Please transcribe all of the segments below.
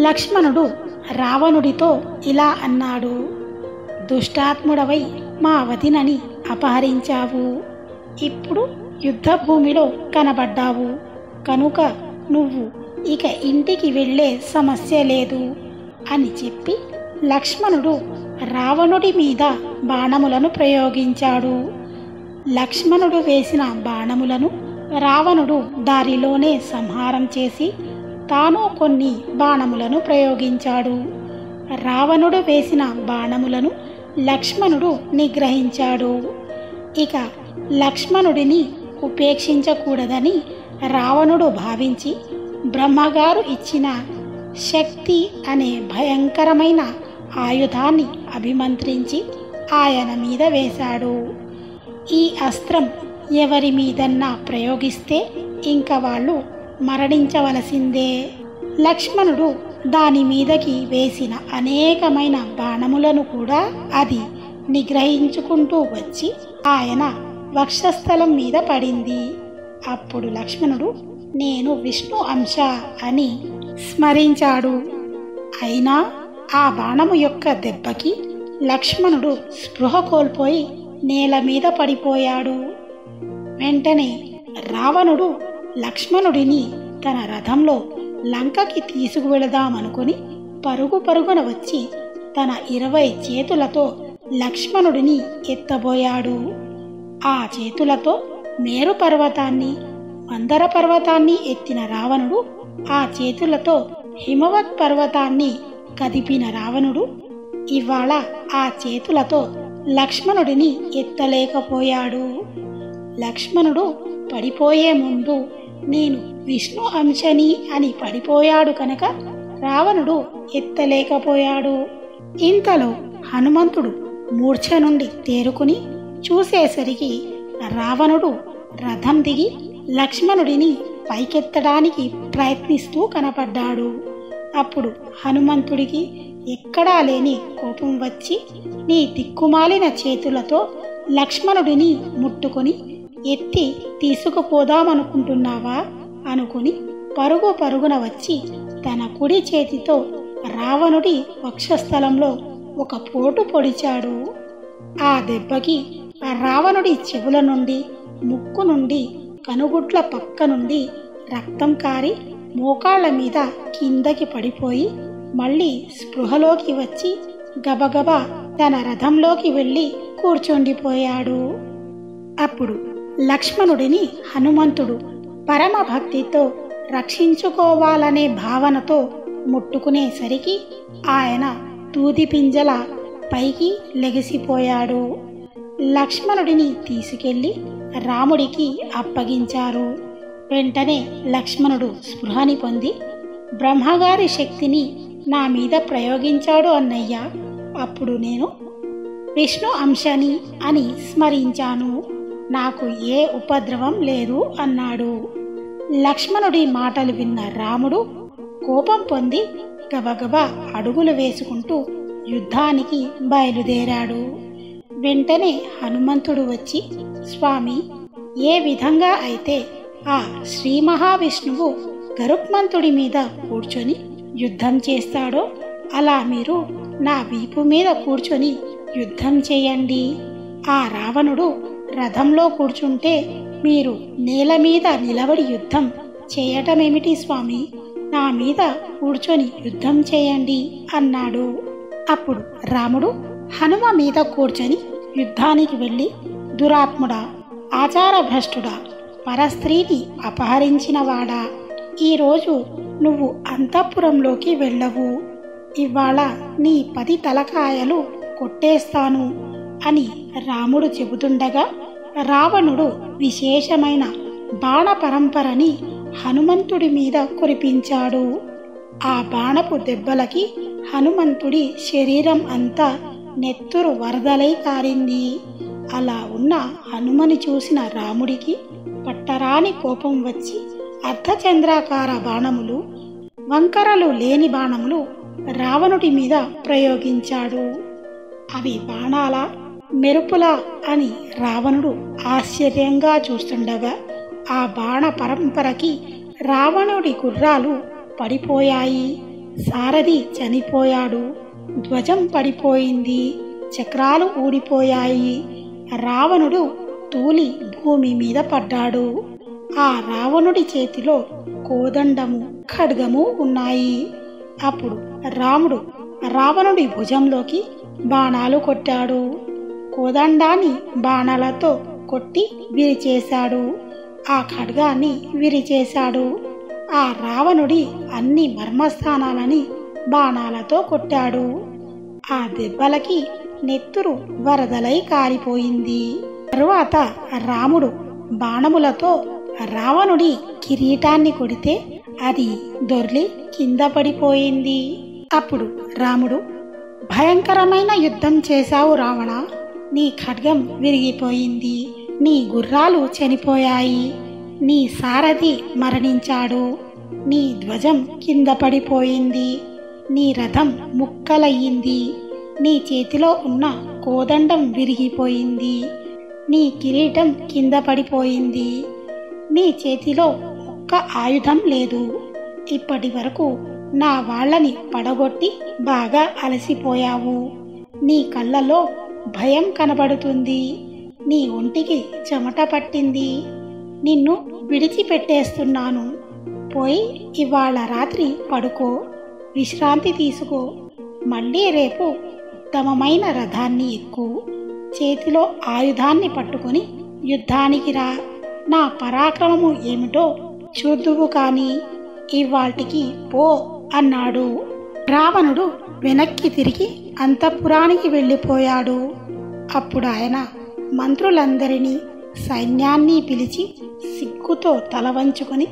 లక్ష్మణుడు రావణుడితో ఇలా అన్నాడు: దుష్టాత్ముడవై మా వదినని అపహరించావు. ఇప్పుడు యుద్ధభూమిలో కనబడ్డావు కనుక నువ్వు ఇక ఇంటికి వెళ్ళే సమస్య లేదు అని చెప్పి లక్ష్మణుడు రావణుడి మీద బాణములను ప్రయోగించాడు. లక్ష్మణుడు వేసిన బాణములను రావణుడు దారిలోనే సంహారం చేసి తాను కొన్ని బాణములను ప్రయోగించాడు. రావణుడు వేసిన బాణములను లక్ష్మణుడు నిగ్రహించాడు. ఇక లక్ష్మణుడిని ఉపేక్షించకూడదని రావణుడు భావించి బ్రహ్మగారు ఇచ్చిన శక్తి అనే భయంకరమైన ఆయుధాన్ని అభిమంత్రించి ఆయన మీద వేశాడు. ఈ అస్త్రం ఎవరి మీదన్నా ప్రయోగిస్తే ఇంక వాళ్ళు మరణించవలసిందే. లక్ష్మణుడు దాని మీదకి వేసిన అనేకమైన బాణములను కూడా అది నిగ్రహించుకుంటూ వచ్చి ఆయన వక్షస్థలం మీద పడింది. అప్పుడు లక్ష్మణుడు నేను విష్ణు అంశ అని స్మరించాడు. అయినా ఆ బాణము యొక్క దెబ్బకి లక్ష్మణుడు స్పృహ కోల్పోయి నేల మీద పడిపోయాడు. వెంటనే రావణుడు లక్ష్మణుడిని తన రథంలో లంకకి తీసుకువెళదామనుకుని పరుగు పరుగున వచ్చి తన 20 చేతులతో లక్ష్మణుడిని ఎత్తబోయాడు. ఆ చేతులతో మేరు పర్వతాన్ని, మందర పర్వతాన్ని ఎత్తిన రావణుడు ఆ చేతులతో హిమవత్ పర్వతాన్ని కదిపిన రావణుడు ఇవాళ ఆ చేతులతో లక్ష్మణుడిని ఎత్తలేకపోయాడు. లక్ష్మణుడు పడిపోయే ముందు నేను విష్ణు అంశని అని పడిపోయాడు కనుక రావణుడు ఎత్తలేకపోయాడు. ఇంతలో హనుమంతుడు మూర్ఛ నుండి తేరుకుని చూసేసరికి రావణుడు రథం దిగి లక్ష్మణుడిని పైకెత్తడానికి ప్రయత్నిస్తూ కనపడ్డాడు. అప్పుడు హనుమంతుడికి ఎక్కడా లేని కోపం వచ్చి నీ దిక్కుమాలిన చేతులతో లక్ష్మణుడిని ముట్టుకొని ఎత్తి తీసుకుపోదామనుకుంటున్నావా అనుకుని పరుగు పరుగున వచ్చి తన కుడి చేతితో రావణుడి వక్షస్థలంలో ఒక పోటు పొడిచాడు. ఆ దెబ్బకి రావణుడి చెవుల నుండి, ముక్కు నుండి, కనుగుడ్ల పక్క నుండి రక్తం కారి మోకాళ్ల మీద కిందకి పడిపోయి మళ్ళీ స్పృహలోకి వచ్చి గబగబా తన రథంలోకి వెళ్ళి కూర్చుండిపోయాడు. అప్పుడు లక్ష్మణుడిని హనుమంతుడు పరమ భక్తితో రక్షించుకోవాలనే భావనతో ముట్టుకునేసరికి ఆయన దూది పింజల పైకి లెగిసిపోయాడు. లక్ష్మణుడిని తీసుకెళ్లి రాముడికి అప్పగించారు. వెంటనే లక్ష్మణుడు స్పృహని పొంది బ్రహ్మగారి శక్తిని నా మీద ప్రయోగించాడు అన్నయ్య. అప్పుడు నేను విష్ణు అంశని అని స్మరించాను. నాకు ఏ ఉపద్రవం లేదు అన్నాడు. లక్ష్మణుడి మాటలు విన్న రాముడు కోపం పొంది గబగబా అడుగులు వేసుకుంటూ యుద్ధానికి బయలుదేరాడు. వెంటనే హనుమంతుడు వచ్చి స్వామి, ఏ విధంగా అయితే ఆ శ్రీ మహావిష్ణువు గరుత్మంతుడి మీద కూర్చొని యుద్ధం చేస్తాడో అలా మీరు నా వీపు మీద కూర్చొని యుద్ధం చేయండి. ఆ రావణుడు రథంలో కూర్చుంటే మీరు నేల మీద నిలబడి యుద్ధం చేయటమేమిటి స్వామి? నా మీద కూర్చొని యుద్ధం చేయండి అన్నాడు. అప్పుడు రాముడు హనుమ మీద కూర్చొని యుద్ధానికి వెళ్ళి దురాత్ముడా, ఆచారభ్రష్టుడా, పరస్త్రీని అపహరించినవాడా, ఈరోజు నువ్వు అంతఃపురంలోకి వెళ్ళవు. ఇవాళ నీ 10 తలకాయలు కొట్టేస్తాను అని రాముడు చెబుతుండగా రావణుడు విశేషమైన బాణ పరంపరని హనుమంతుడి మీద కురిపించాడు. ఆ బాణపు దెబ్బలకి హనుమంతుడి శరీరం అంతా నెత్తురు వరదలై కారింది. అలా ఉన్న హనుమని చూసిన రాముడికి పట్టరాని కోపం వచ్చి అర్ధచంద్రాకార బాణములు, వంకరలు లేని బాణములు రావణుడి మీద ప్రయోగించాడు. అవి బాణాల మెరుపులా అని రావణుడు ఆశ్చర్యంగా చూస్తుండగా ఆ బాణ పరంపరకి రావణుడి గుర్రాలు పడిపోయాయి. సారథి చనిపోయాడు. ధ్వజం పడిపోయింది. చక్రాలు ఊడిపోయాయి. రావణుడు తూలి భూమి మీద పడ్డాడు. ఆ రావణుడి చేతిలో కోదండము, ఖడ్గము ఉన్నాయి. అప్పుడు రాముడు రావణుడి భుజంలోకి బాణాలు కొట్టాడు. కోదండాన్ని బాణాలతో కొట్టి విరిచేశాడు. ఆ ఖడ్గాన్ని విరిచేశాడు. ఆ రావణుడి అన్ని మర్మస్థానాలని బాణాలతో కొట్టాడు. ఆ దెబ్బలకి నెత్తురు వరదలై కారిపోయింది. తరువాత రాముడు బాణములతో రావణుడి కిరీటాన్ని కొడితే అది దొర్లి కింద పడిపోయింది. అప్పుడు రాముడు, భయంకరమైన యుద్ధం చేశావు రావణ. నీ ఖడ్గం విరిగిపోయింది. నీ గుర్రాలు చనిపోయాయి. నీ సారథి మరణించాడు. నీ ధ్వజం కింద పడిపోయింది. నీ రథం ముక్కలయ్యింది. నీ చేతిలో ఉన్న కోదండం విరిగిపోయింది. నీ కిరీటం కింద పడిపోయింది. నీ చేతిలో ఒక్క ఆయుధం లేదు. ఇప్పటి వరకు నా వాళ్ళని పడగొట్టి బాగా అలసిపోయావు. నీ కళ్ళలో భయం కనబడుతుంది. నీ ఒంటికి చెమట పట్టింది. నిన్ను విడిచిపెట్టేస్తున్నాను. పోయి ఇవాళ రాత్రి పడుకో, విశ్రాంతి తీసుకో. మళ్ళీ రేపు ఉత్తమమైన రథాన్ని ఎక్కు. చేతిలో ఆయుధాన్ని పట్టుకుని యుద్ధానికి రా. నా పరాక్రమము ఏమిటో చూద్దువు కాని ఇవాల్టికి పో అన్నాడు. రావణుడు వెనక్కి తిరిగి అంతఃపురానికి వెళ్ళిపోయాడు. అప్పుడు ఆయన మంత్రులందరినీ, సైన్యాన్ని పిలిచి సిగ్గుతో తల వంచుకొని,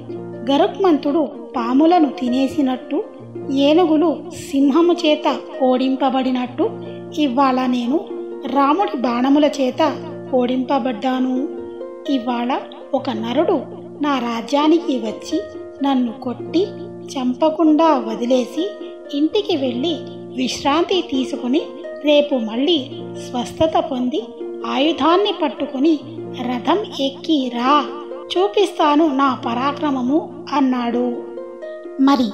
గరుత్మంతుడు పాములను తినేసినట్టు, ఏనుగులు సింహము చేత ఓడింపబడినట్టు ఇవాళ నేను రాముడి బాణముల చేత ఓడింపబడ్డాను. ఇవాళ ఒక నరుడు నా రాజ్యానికి వచ్చి నన్ను కొట్టి చంపకుండా వదిలేసి ఇంటికి వెళ్ళి విశ్రాంతి తీసుకుని రేపు మళ్ళీ స్వస్థత పొంది ఆయుధాన్ని పట్టుకుని రథం ఎక్కి రా, చూపిస్తాను నా పరాక్రమము అన్నాడు. మరి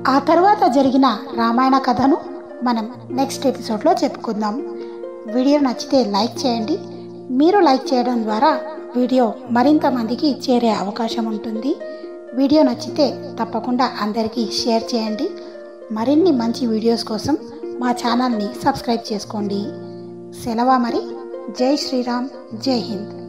ఆ తర్వాత జరిగిన రామాయణ కథను మనం నెక్స్ట్ ఎపిసోడ్లో చెప్పుకుందాం. వీడియో నచ్చితే లైక్ చేయండి. మీరు లైక్ చేయడం ద్వారా వీడియో మరింత మందికి చేరే అవకాశం ఉంటుంది. వీడియో నచ్చితే తప్పకుండా అందరికీ షేర్ చేయండి. మరిన్ని మంచి వీడియోస్ కోసం మా ఛానల్ని సబ్స్క్రైబ్ చేసుకోండి. సెలవు మరి. జై శ్రీరామ్, జై హింద్.